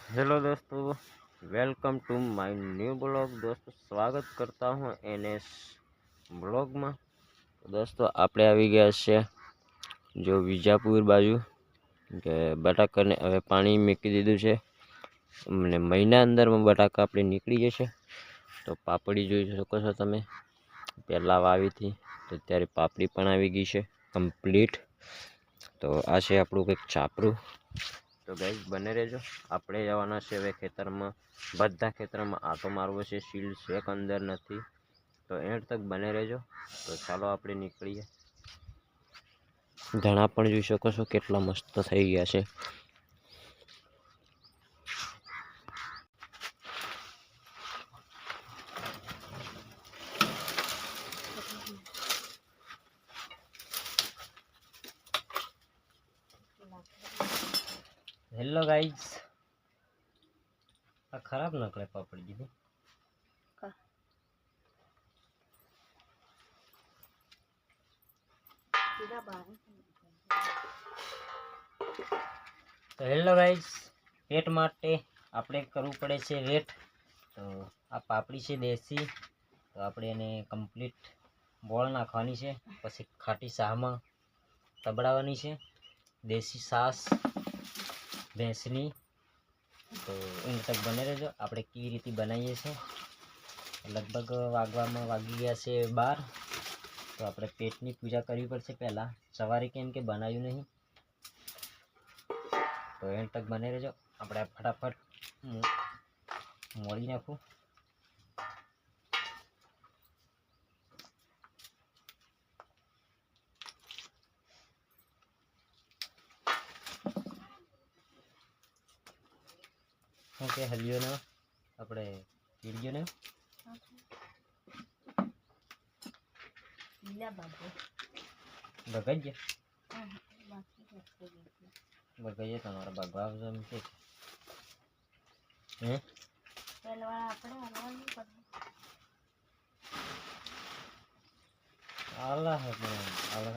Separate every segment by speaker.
Speaker 1: Hello दोस्तों, welcome to my new blog. दोस्तों स्वागत करता हूँ एनएस બ્લોગમાં। તો દોસ્તો આપણે આવી ગયા છે જો વિજાપુર બાજુ કે બટાકાને હવે પાણી મૂકી દીધું છે અને મહિના અંદરમાં બટાકા આપણે નીકળી જશે। તો પાપડી જોઈ શકો છો તમે, પહેલાં વાવી હતી તો અત્યારે પાપડી પણ આવી ગઈ છે કમ્પ્લીટ। તો આ છે આપણું કંઈક છાપરું। તો ગાઈસ બને રહેજો, આપણે જવાના છે હવે ખેતરમાં, બધા ખેતરમાં આંટો મારવો છે, શીલ્ડ શેક અંદર નથી, તો એન્ડ તક બને રહેજો। તો ચાલો આપણે નીકળીએ। ધણા પણ જોઈ શકો છો કેટલા મસ્ત થઈ ગયા છે। હેલો ગાઈસ, આ ખરાબ નકળે પાપડી દીધી। તો હેલો ગાઈસ, પેટ માટે આપણે કરવું પડે છે વેટ। તો આ પાપડી છે દેશી, તો આપણે એને કમ્પ્લીટ બોળ નાખવાની છે, પછી ખાટી શાહમાં તબડાવવાની છે, દેશી છાશ ભેંસની। તો એની તક બને રહેજો, આપણે કેવી રીતે બનાવીએ છીએ। લગભગ વાગવામાં વાગી ગયા છે 12। તો આપણે પેટની પૂજા કરવી પડશે પહેલાં, સવારે કેમ કે બનાવ્યું નહીં। તો એન્ડ તક બને રહેજો, આપણે ફટાફટ મોળી નાખું। શું કે હલ્યો ને આપણે પીડ્યો ને બગાઈ બગાઈએ તમારા ભગવા એમ કે હે આલા હે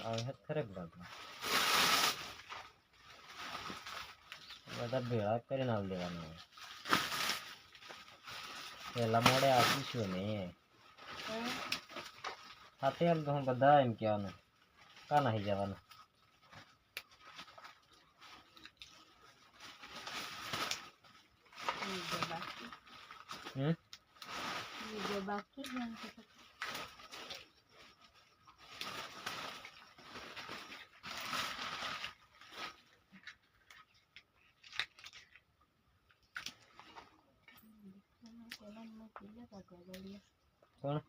Speaker 1: આવે ખરે ભગવા બધા ભેળા કરીને આવી દેવાનું। પહેલા મોડે આપીશું ને સાથે એમ તો હું બધા એમ કહેવાનું, કાં નાહી જવાનું। કોણ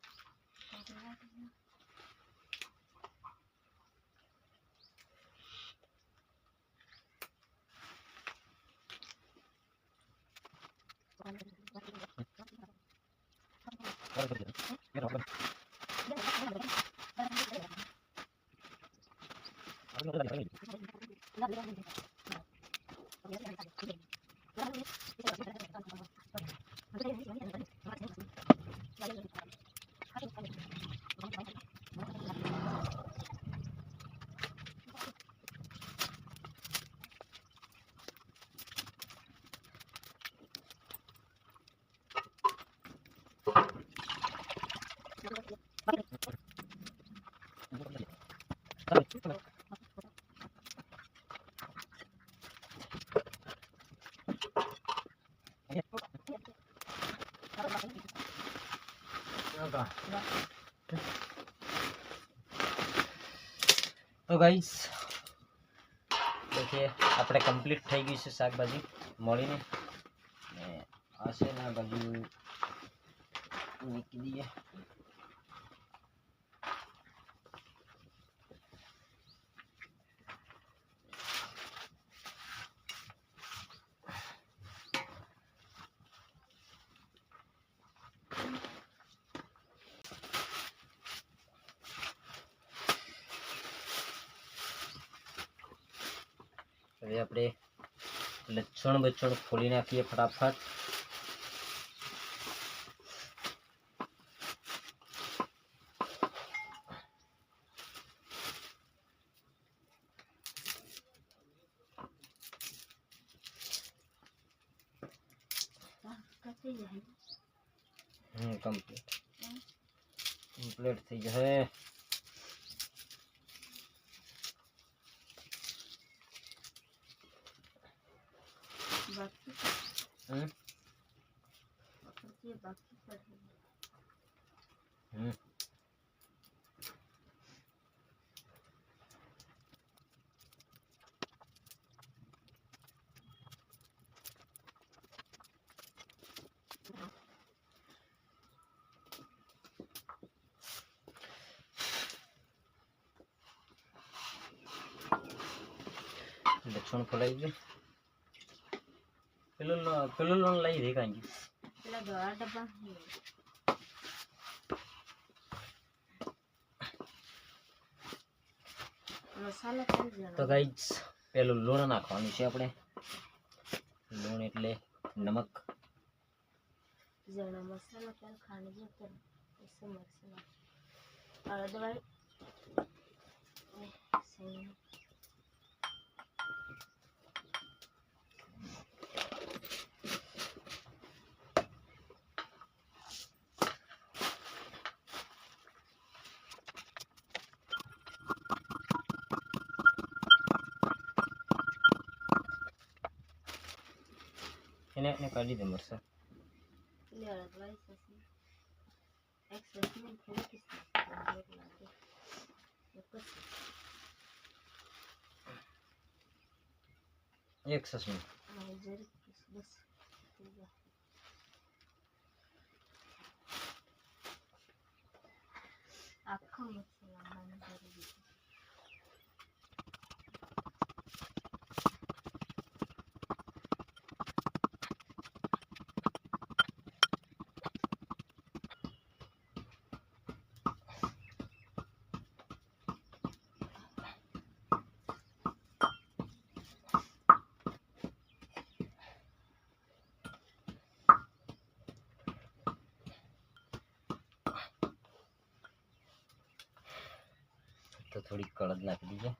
Speaker 1: તો ગાઈસ देखिए આપણે કમ્પ્લીટ થઈ ગઈ છે શાકભાજી મળીને, ને આ છે ને બાજુ મૂકી દઈએ। હવે આપણે લસણ બચ્ચણ ફોલી નાખીએ ફટાફટ। કમ્પ્લીટ થઈ જશે. લક્ષણ ફોલાઈ ગયું. પેલું લોન લઈ દે કાંઈ પેલા દવા ડબ્બા તો ગાઈસ પેલું લૂણ નાખવાનું છે આપણે. લૂણ એટલે નમક.
Speaker 2: ज़रा मसाला क्या खाने जो कर इससे मसाला और दवाई सही
Speaker 1: એને કાઢી દે મરસા.
Speaker 2: ले दवाई सही एक्सरसाइज थोड़ी किस
Speaker 1: एक ससमी
Speaker 2: बस आखा मसाला
Speaker 1: तो थोड़ी कड़द नाख दीजिए.